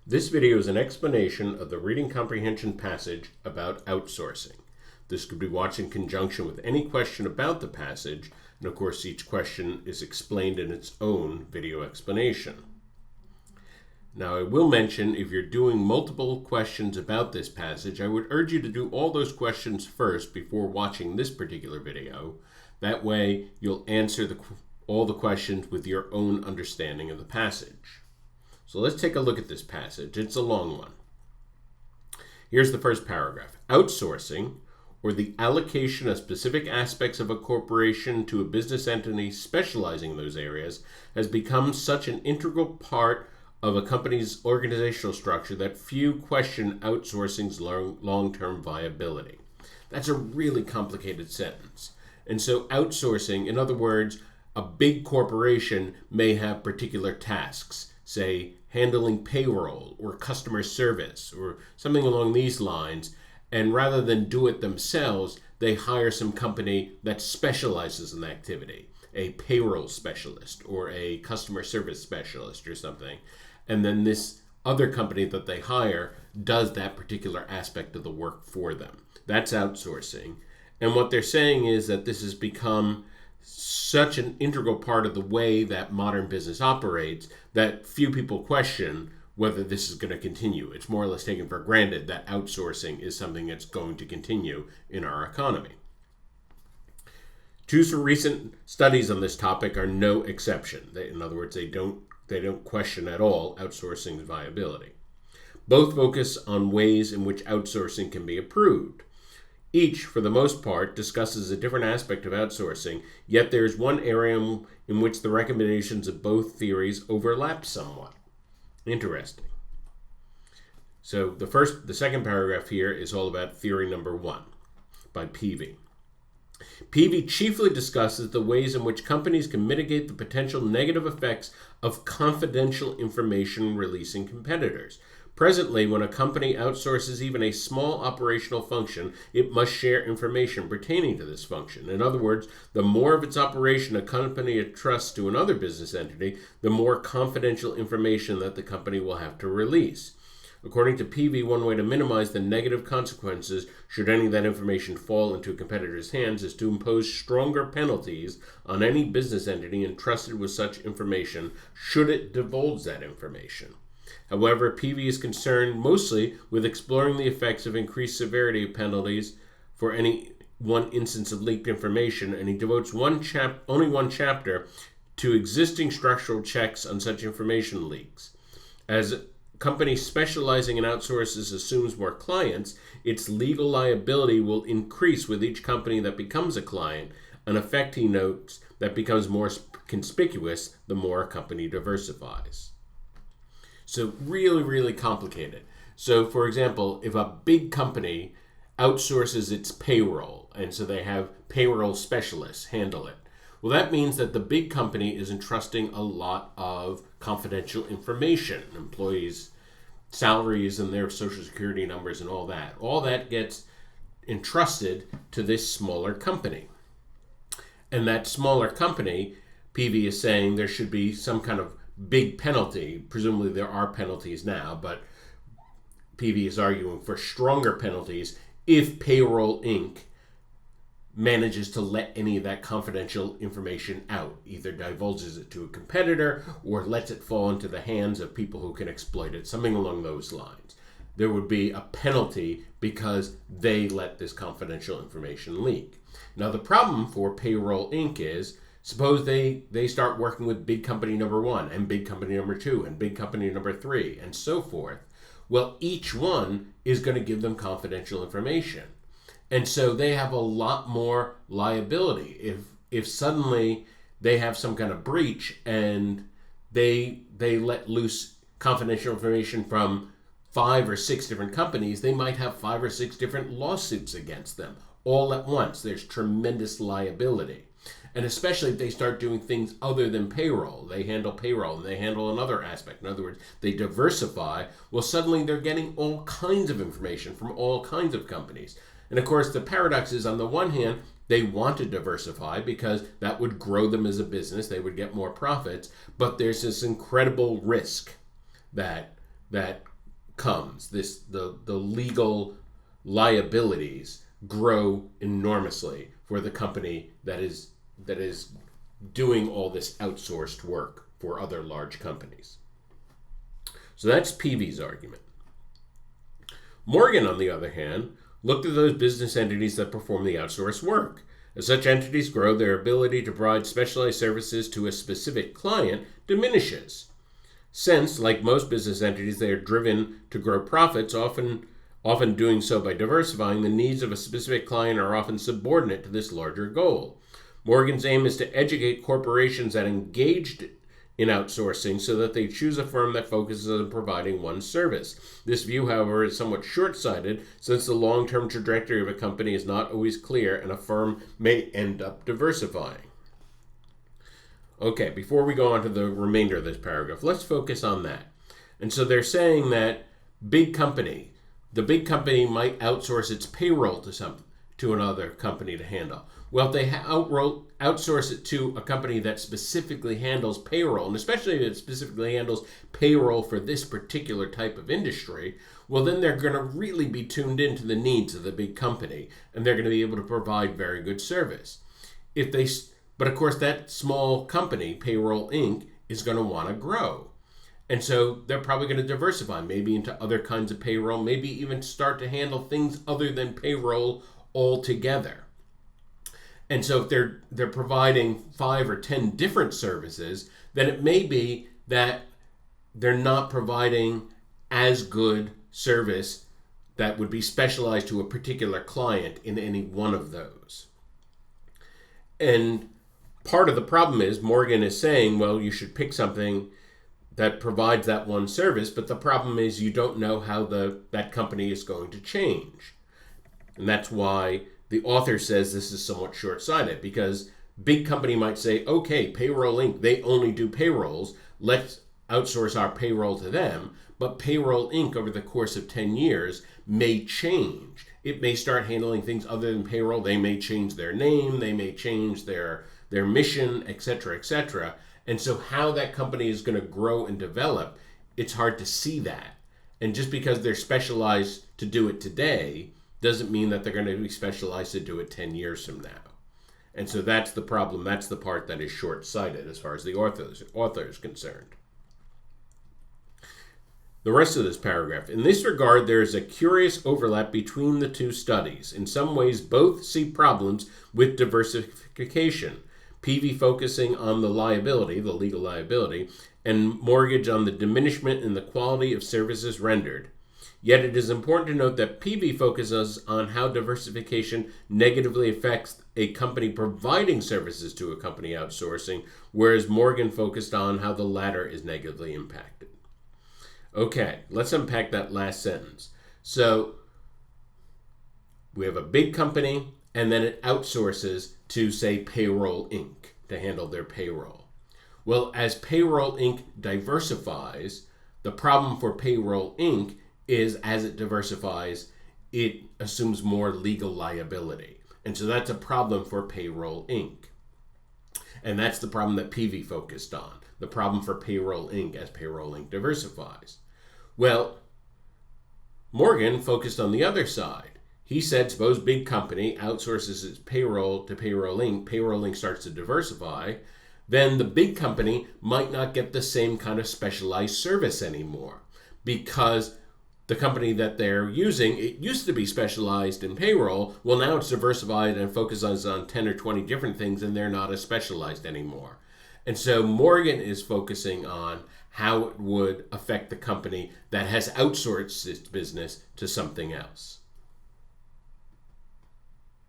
This video is an explanation of the reading comprehension passage about outsourcing. This could be watched in conjunction with any question about the passage, and of course each question is explained in its own video explanation. Now I will mention, if you're doing multiple questions about this passage, I would urge you to do all those questions first before watching this particular video. That way you'll answer all the questions with your own understanding of the passage. So let's take a look at this passage. It's a long one. Here's the first paragraph. Outsourcing, or the allocation of specific aspects of a corporation to a business entity specializing in those areas, has become such an integral part of a company's organizational structure that few question outsourcing's long-term viability. That's a really complicated sentence. And so outsourcing, in other words, a big corporation may have particular tasks, say handling payroll or customer service or something along these lines, and rather than do it themselves, they hire some company that specializes in the activity, a payroll specialist or a customer service specialist or something, and then this other company that they hire does that particular aspect of the work for them. That's outsourcing. And what they're saying is that this has become such an integral part of the way that modern business operates that few people question whether this is going to continue. It's more or less taken for granted that outsourcing is something that's going to continue in our economy. Two recent studies on this topic are no exception. In other words, they don't question at all outsourcing's viability. Both focus on ways in which outsourcing can be improved. Each, for the most part, discusses a different aspect of outsourcing, yet there is one area in which the recommendations of both theories overlap somewhat. Interesting. So the second paragraph here is all about theory number 1 by Peavy. Peavy chiefly discusses the ways in which companies can mitigate the potential negative effects of confidential information releasing competitors. Presently, when a company outsources even a small operational function, it must share information pertaining to this function. In other words, the more of its operation a company entrusts to another business entity, the more confidential information that the company will have to release. According to Peavy, one way to minimize the negative consequences should any of that information fall into a competitor's hands is to impose stronger penalties on any business entity entrusted with such information should it divulge that information. However, Peavy is concerned mostly with exploring the effects of increased severity of penalties for any one instance of leaked information, and he devotes only one chapter to existing structural checks on such information leaks. As a company specializing in outsources assumes more clients, its legal liability will increase with each company that becomes a client, an effect, he notes, that becomes more conspicuous the more a company diversifies. So really, really complicated. So for example, if a big company outsources its payroll, and so they have payroll specialists handle it, well, that means that the big company is entrusting a lot of confidential information, employees' salaries and their social security numbers and all that. All that gets entrusted to this smaller company. And that smaller company, Peavy is saying there should be some kind of big penalty. Presumably there are penalties now, but Peavy is arguing for stronger penalties if Payroll Inc. manages to let any of that confidential information out, either divulges it to a competitor or lets it fall into the hands of people who can exploit it, something along those lines. There would be a penalty because they let this confidential information leak. Now the problem for Payroll Inc. is, suppose they start working with big company number 1 and big company number 2 and big company number 3 and so forth. Well, each one is going to give them confidential information. And so they have a lot more liability. If suddenly they have some kind of breach and they let loose confidential information from 5 or 6 different companies, they might have 5 or 6 different lawsuits against them all at once. There's tremendous liability. And especially if they start doing things other than payroll. They handle payroll and they handle another aspect. In other words, they diversify. Well, suddenly they're getting all kinds of information from all kinds of companies. And of course, the paradox is, on the one hand, they want to diversify because that would grow them as a business. They would get more profits. But there's this incredible risk that comes, the legal liabilities grow enormously for the company that is doing all this outsourced work for other large companies. So that's Peavy's argument. Morgan, on the other hand, looked at those business entities that perform the outsourced work. As such entities grow, their ability to provide specialized services to a specific client diminishes. Since, like most business entities, they are driven to grow profits, often doing so by diversifying, the needs of a specific client are often subordinate to this larger goal. Morgan's aim is to educate corporations that engaged in outsourcing so that they choose a firm that focuses on providing one service. This view, however, is somewhat short-sighted since the long-term trajectory of a company is not always clear and a firm may end up diversifying. Okay, before we go on to the remainder of this paragraph, let's focus on that. And so they're saying that the big company might outsource its payroll to another company to handle. Well, if they outsource it to a company that specifically handles payroll, and especially if it specifically handles payroll for this particular type of industry, well, then they're going to really be tuned into the needs of the big company, and they're going to be able to provide very good service. But of course, that small company, Payroll Inc., is going to want to grow. And so they're probably going to diversify, maybe into other kinds of payroll, maybe even start to handle things other than payroll altogether. And so if they're providing 5 or 10 different services, then it may be that they're not providing as good service that would be specialized to a particular client in any one of those. And part of the problem is Morgan is saying, well, you should pick something that provides that one service, but the problem is you don't know how that company is going to change. And that's why the author says this is somewhat short-sighted, because big company might say, okay, Payroll Inc., they only do payrolls, let's outsource our payroll to them. But Payroll Inc., over the course of 10 years, may change. It may start handling things other than payroll. They may change their name, they may change their mission, etc., etc. And so how that company is going to grow and develop, it's hard to see that. And just because they're specialized to do it today doesn't mean that they're going to be specialized to do it 10 years from now. And so that's the problem. That's the part that is short-sighted as far as the author is concerned. The rest of this paragraph. In this regard, there is a curious overlap between the two studies. In some ways, both see problems with diversification. Peavy focusing on the liability, the legal liability, and Mortgage on the diminishment in the quality of services rendered. Yet it is important to note that Peavy focuses on how diversification negatively affects a company providing services to a company outsourcing, whereas Morgan focused on how the latter is negatively impacted. Okay, let's unpack that last sentence. So we have a big company, and then it outsources to, say, Payroll Inc. to handle their payroll. Well, as Payroll Inc. diversifies, the problem for Payroll Inc. is as it diversifies, it assumes more legal liability. And so that's a problem for Payroll Inc. And that's the problem that Peavy focused on, the problem for Payroll Inc. as Payroll Inc. diversifies. Well, Morgan focused on the other side. He said, suppose big company outsources its payroll to Payroll Inc. Starts to diversify, then the big company might not get the same kind of specialized service anymore, because the company that they're using, it used to be specialized in payroll. Well, now it's diversified and focuses on 10 or 20 different things, and they're not as specialized anymore. And so Morgan is focusing on how it would affect the company that has outsourced its business to something else.